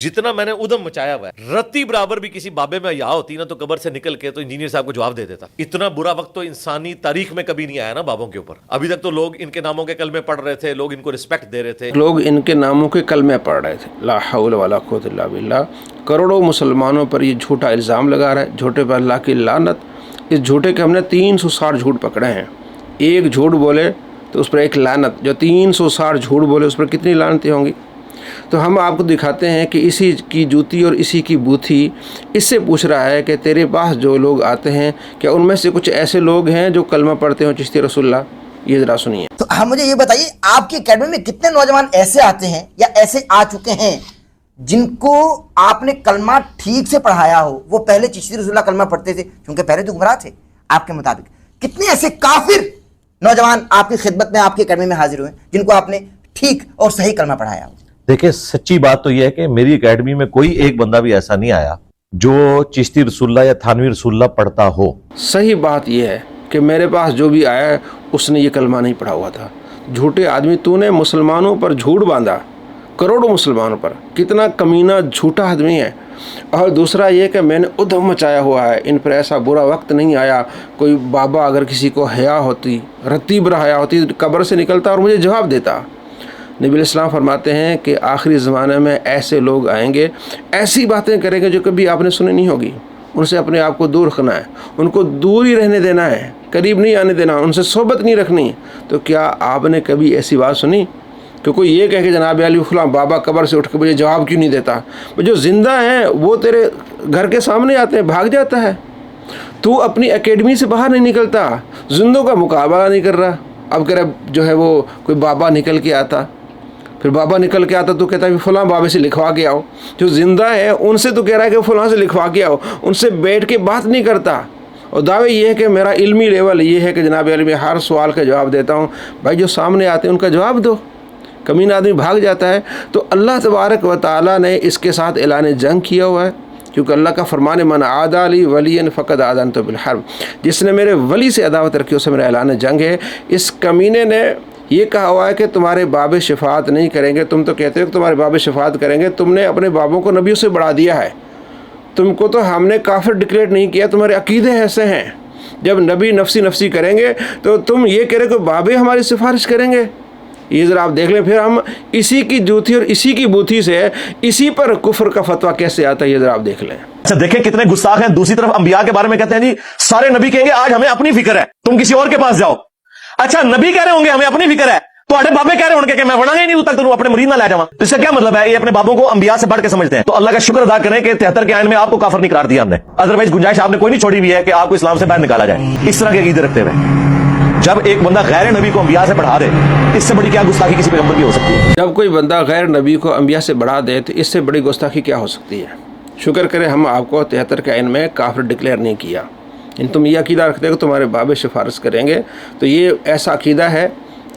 जितना मैंने उदम मचाया हुआ है, रत्ती बराबर भी किसी बाबे में या होती ना तो कब्र से निकल के तो इंजीनियर साहब को जवाब दे देता। इतना बुरा वक्त तो इंसानी तारीख में कभी नहीं आया ना बाबों के ऊपर। अभी तक तो लोग इनके नामों के कलमे पढ़ रहे थे, लोग इनको रिस्पेक्ट दे रहे थे, लोग इनके नामों के कलमे पढ़ रहे थे। ला हौल वला कुव्वता इल्ला बिल्लाह। करोड़ों मुसलमानों पर ये झूठा इल्ज़ाम लगा रहा है, झूठे पर अल्लाह की लानत। इस झूठे के हमने 360 झूठ पकड़े हैं। एक झूठ बोले तो उस पर एक लानत, जो 360 झूठ बोले उस पर कितनी लानतें होंगी। तो हम आपको दिखाते हैं कि इसी की जूती और इसी की बूथी इससे पूछ रहा है कि तेरे पास जो लोग आते हैं क्या उनमें से कुछ ऐसे लोग हैं जो कलमा पढ़ते हो चिश्ती रसूलुल्लाह? ये ज़रा सुनिए। तो हम मुझे ये बताइए, आपकी अकेडमी में कितने नौजवान ऐसे आते हैं या ऐसे आ चुके हैं जिनको आपने कलमा ठीक से पढ़ाया हो? वो पहले चिश्ती रसूलुल्लाह कलमा पढ़ते थे क्योंकि पहले तो गुमराह थे आपके मुताबिक। कितने ऐसे काफिर नौजवान आपकी खिदमत में आपकी अकेडमी में हाजिर हुए जिनको आपने ठीक और सही कलमा पढ़ाया हो? देखिए, सच्ची बात तो यह है कि मेरी एकेडमी में कोई एक बंदा भी ऐसा नहीं आया जो चिश्ती रसूलुल्लाह या थानवी रसूलुल्लाह पढ़ता हो। सही बात यह है कि मेरे पास जो भी आया उसने ये कलमा नहीं पढ़ा हुआ था। झूठे आदमी, तूने मुसलमानों पर झूठ बांधा, करोड़ों मुसलमानों पर। कितना कमीना झूठा आदमी है। और दूसरा ये कि मैंने उधम मचाया हुआ है, इन पर ऐसा बुरा वक्त नहीं आया। कोई बाबा अगर किसी को हया होती, रतीब हया होती, कब्र से निकलता और मुझे जवाब देता। नबी इस्लाम फरमाते हैं कि आखिरी ज़माने में ऐसे लोग आएंगे, ऐसी बातें करेंगे जो कभी आपने सुनी नहीं होगी। उनसे अपने आप को दूर रखना है, उनको दूर ही रहने देना है, करीब नहीं आने देना, उनसे सोबत नहीं रखनी। तो क्या आपने कभी ऐसी बात सुनी कि कोई ये कहे कि जनाब अली फलां बाबा कब्र से उठ के मुझे जवाब क्यों नहीं देता? जो ज़िंदा हैं वो तेरे घर के सामने आते हैं, भाग जाता है। तू अपनी एकेडमी से बाहर नहीं निकलता, जिंदों का मुकाबला नहीं कर रहा। अब कह रहा जो है वो कोई बाबा निकल के आता, फिर बाबा निकल के आता तो कहता है फलां बाबे से लिखवा के आओ। जो ज़िंदा है उनसे तो कह रहा है कि फलां से लिखवा के आओ, उनसे बैठ के बात नहीं करता। और दावे ये है कि मेरा इल्मी लेवल ये है कि जनाब अली मैं हर सवाल का जवाब देता हूँ। भाई जो सामने आते हैं उनका जवाब दो। कमीना आदमी भाग जाता है। तो अल्लाह तबारक व तआला ने इसके साथ ऐलान जंग किया हुआ है, क्योंकि अल्लाह का फरमान मन आदा ली वलियन फ़क़द आज़नतु बिल हर्ब। जिसने मेरे वली से अदावत रखी उसे मेरा ऐलान जंग है। इस कमीने ने ये कहा हुआ है कि तुम्हारे बाबे शफात नहीं करेंगे। तुम तो कहते हो कि तुम्हारे बाबे शफात करेंगे, तुमने अपने बाबों को नबियों से बढ़ा दिया है। तुमको तो हमने काफिर डिक्लेयर नहीं किया, तुम्हारे अकीदे ऐसे हैं। जब नबी नफसी नफसी करेंगे तो तुम ये कह रहे हो कि बाबे हमारी सिफारिश करेंगे। ये ज़रा आप देख लें, फिर हम इसी की जूथी और इसी की बूथी से इसी पर कुफ्र का फतवा कैसे आता है, ये ज़रा आप देख लें। अच्छा देखें कितने गुस्ताख हैं। दूसरी तरफ अंबिया के बारे में कहते हैं जी सारे नबी कहेंगे आज हमें अपनी फिक्र है, तुम किसी और के पास जाओ। अच्छा नबी कह रहे होंगे हमें अपनी फिक्र है, तो आधे बाबे कह रहे होंगे कि मैं बढ़ांगा ही नहीं तक तो अपने मरीज ना ले जावा। इसका क्या मतलब है? ये अपने बाबों को अंबिया से बढ़ के समझते हैं। तो अल्लाह का शुक्र अदा करें कि 73 के आयन में आपको काफिर नहीं करार दिया हमने। अदरवाइज गुंजाइश आपने कोई नहीं छोड़ी हुई है कि आपको इस्लाम से बाहर निकाला जाए इस तरह के अकीदे रखते हुए। जब एक बंदा गैर नबी को अंबिया से बढ़ा दे, इससे बड़ी क्या गुस्ताखी किसी पैगंबर की हो सकती है? जब कोई बंदा गैर नबी को अंबिया से बढ़ा दे तो इससे बड़ी गुस्ताखी क्या हो सकती है? शुक्र करें हम आपको 73 के आयन में काफिर डिक्लेयर नहीं किया। इन तुम ये अकीदा रखते हो कि तुम्हारे बाबे सिफारिश करेंगे, तो ये ऐसा अकीदा है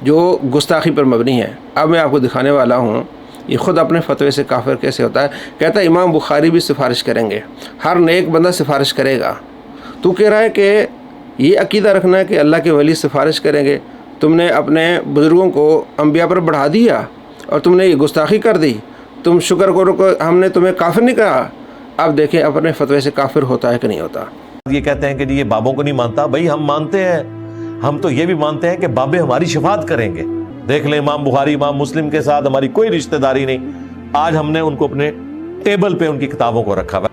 जो गुस्ताखी पर मबनी है। अब मैं आपको दिखाने वाला हूँ ये ख़ुद अपने फतवे से काफिर कैसे होता है। कहता है इमाम बुखारी भी सिफारिश करेंगे, हर नेक बंदा सिफारिश करेगा। तू कह रहा है कि ये अकीदा रखना है कि अल्लाह के वली सिफारिश करेंगे। तुमने अपने बुज़ुर्गों को अंबिया पर बढ़ा दिया और तुमने ये गुस्ताखी कर दी। तुम शुक्र करो कि हमने तुम्हें काफिर नहीं कहा। अब देखें अपने फतवे से काफिर होता है कि नहीं होता। ये कहते हैं कि जी ये बाबों को नहीं मानता। भाई हम मानते हैं, हम तो ये भी मानते हैं कि बाबे हमारी शफात करेंगे। देख लें इमाम बुखारी इमाम मुस्लिम के साथ हमारी कोई रिश्तेदारी नहीं। आज हमने उनको अपने टेबल पे उनकी किताबों को रखा हुआ।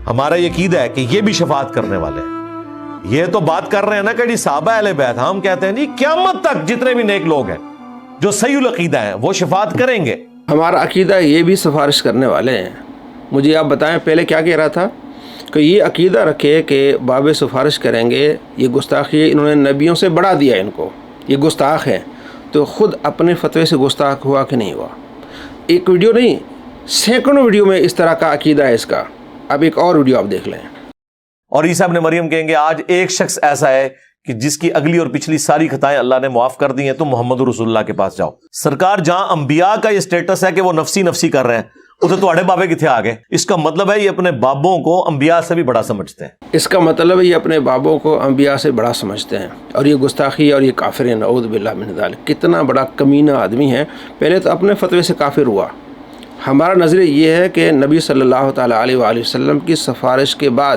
हमारा ये कीदा है कि ये भी शफात करने वाले हैं। ये तो बात कर रहे हैं ना कि जी साहबा अहले बैत, हम कहते हैं जी क़यामत तक जितने भी नेक लोग हैं जो सही अकीदा है वो शफात करेंगे। हमारा अकीदा ये भी सिफारिश करने वाले हैं। मुझे आप बताएं पहले क्या कह रहा था कि ये अकीदा रखे कि बाबे सिफारिश करेंगे, ये गुस्ताखी है। इन्होंने नबियों से बढ़ा दिया, इनको ये गुस्ताख है। तो ख़ुद अपने फतवे से गुस्ताख हुआ कि नहीं हुआ? एक वीडियो नहीं, सैकड़ों वीडियो में इस तरह का अकीदा है इसका। अब एक और वीडियो आप देख लें। और ईसा इब्न मरियम कहेंगे आज एक शख्स ऐसा है कि जिसकी अगली और पिछली सारी खताएं अल्लाह ने मुआफ कर दी हैं, तुम मोहम्मद रसूलुल्लाह के पास जाओ। सरकार जहां अंबिया का ये स्टेटस है कि वो नफसी नफसी कर रहे हैं, उसे तो बाबे किथे आ गए। इसका मतलब है ये अपने बाबों को अंबिया से भी बड़ा समझते हैं। इसका मतलब है ये अपने बाबों को अंबिया से बड़ा समझते हैं और ये गुस्ताखी और ये काफिर नऊज़ बिल्लाह मिन ज़ालिक। कितना बड़ा कमीना आदमी है। पहले तो अपने फतवे से काफिर हुआ, ہمارا نظریہ یہ ہے کہ نبی صلی اللہ تعالیٰ علیہ وآلہ وسلم کی سفارش کے بعد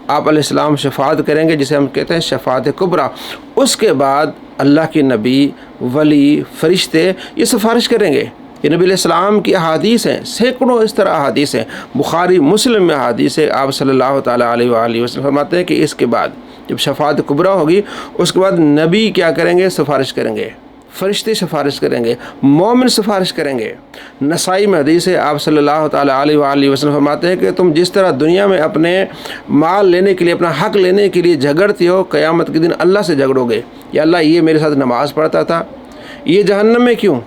آپ علیہ السلام شفاعت کریں گے، جسے ہم کہتے ہیں شفاعت کبریٰ۔ اس کے بعد اللہ کے نبی، ولی، فرشتے یہ سفارش کریں گے۔ یہ نبی علیہ السلام کی احادیث ہیں، سینکڑوں اس طرح احادیث ہیں، بخاری مسلم میں احادیث ہے۔ آپ صلی اللہ تعالیٰ علیہ وآلہ وسلم فرماتے ہیں کہ اس کے بعد جب شفاعت کبریٰ ہوگی، اس کے بعد نبی کیا کریں گے؟ سفارش کریں گے، فرشتے سفارش کریں گے، مومن سفارش کریں گے۔ نسائی میں حدیث ہے، آپ صلی اللہ تعالیٰ علیہ وآلہ وسلم فرماتے ہیں کہ تم جس طرح دنیا میں اپنے مال لینے کے لیے، اپنا حق لینے کے لیے جھگڑتے ہو، قیامت کے دن اللہ سے جھگڑو گے، یا اللہ یہ میرے ساتھ نماز پڑھتا تھا، یہ جہنم میں کیوں؟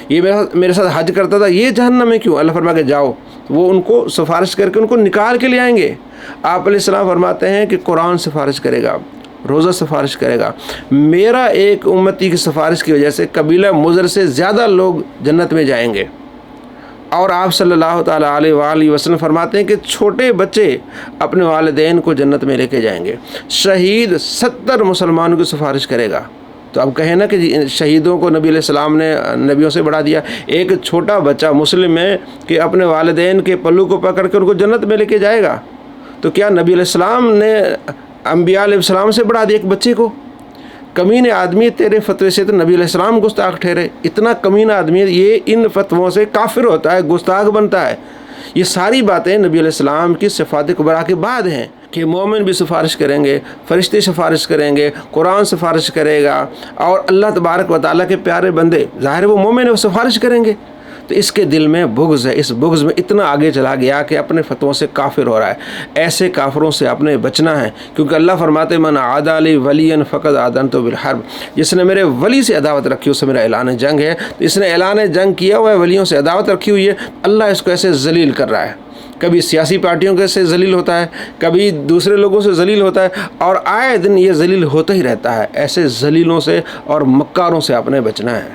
یہ میرے ساتھ حج کرتا تھا، یہ جہنم میں کیوں؟ اللہ فرما کے جاؤ، وہ ان کو سفارش کر کے ان کو نکال کے لے آئیں گے۔ آپ علیہ السلام فرماتے ہیں کہ قرآن سفارش کرے گا، روزہ سفارش کرے گا۔ میرا ایک امتی کی سفارش کی وجہ سے قبیلہ مضر سے زیادہ لوگ جنت میں جائیں گے۔ اور آپ صلی اللہ تعالیٰ علیہ وآلہ وسلم فرماتے ہیں کہ چھوٹے بچے اپنے والدین کو جنت میں لے کے جائیں گے۔ شہید 70 مسلمانوں کی سفارش کرے گا۔ تو اب کہیں نا کہ شہیدوں کو نبی علیہ السلام نے نبیوں سے بڑھا دیا۔ ایک چھوٹا بچہ مسلم ہے کہ اپنے والدین کے پلو کو پکڑ کے ان کو جنت میں لے کے جائے گا، تو کیا نبی علیہ السلام نے انبیاء علیہ السلام سے بڑھا دیا ایک بچے کو؟ کمینے آدمی، تیرے فتوے سے تو نبی علیہ السلام گستاخ ٹھہرے۔ اتنا کمینہ آدمی ہے، یہ ان فتووں سے کافر ہوتا ہے، گستاخ بنتا ہے۔ یہ ساری باتیں نبی علیہ السلام کی شفاعت کبریٰ کے بعد ہیں کہ مومن بھی سفارش کریں گے، فرشتے سفارش کریں گے، قرآن سفارش کرے گا، اور اللہ تبارک و تعالیٰ کے پیارے بندے، ظاہر وہ مومن ہے، وہ سفارش کریں گے۔ تو اس کے دل میں بغض ہے، اس بغض میں اتنا آگے چلا گیا کہ اپنے فتووں سے کافر ہو رہا ہے۔ ایسے کافروں سے اپنے بچنا ہے، کیونکہ اللہ فرماتے من عادی لی ولی فقد آذنتہ بالحرب، جس نے میرے ولی سے عداوت رکھی اس سے میرا اعلان جنگ ہے۔ تو اس نے اعلان جنگ کیا ہوا ہے، ولیوں سے عداوت رکھی ہوئی ہے، اللہ اس کو ایسے ذلیل کر رہا ہے۔ کبھی سیاسی پارٹیوں کے سے ذلیل ہوتا ہے، کبھی دوسرے لوگوں سے ذلیل ہوتا ہے، اور آئے دن یہ ذلیل ہوتا ہی رہتا ہے۔ ایسے ذلیلوں سے اور مکاروں سے اپنے بچنا ہے۔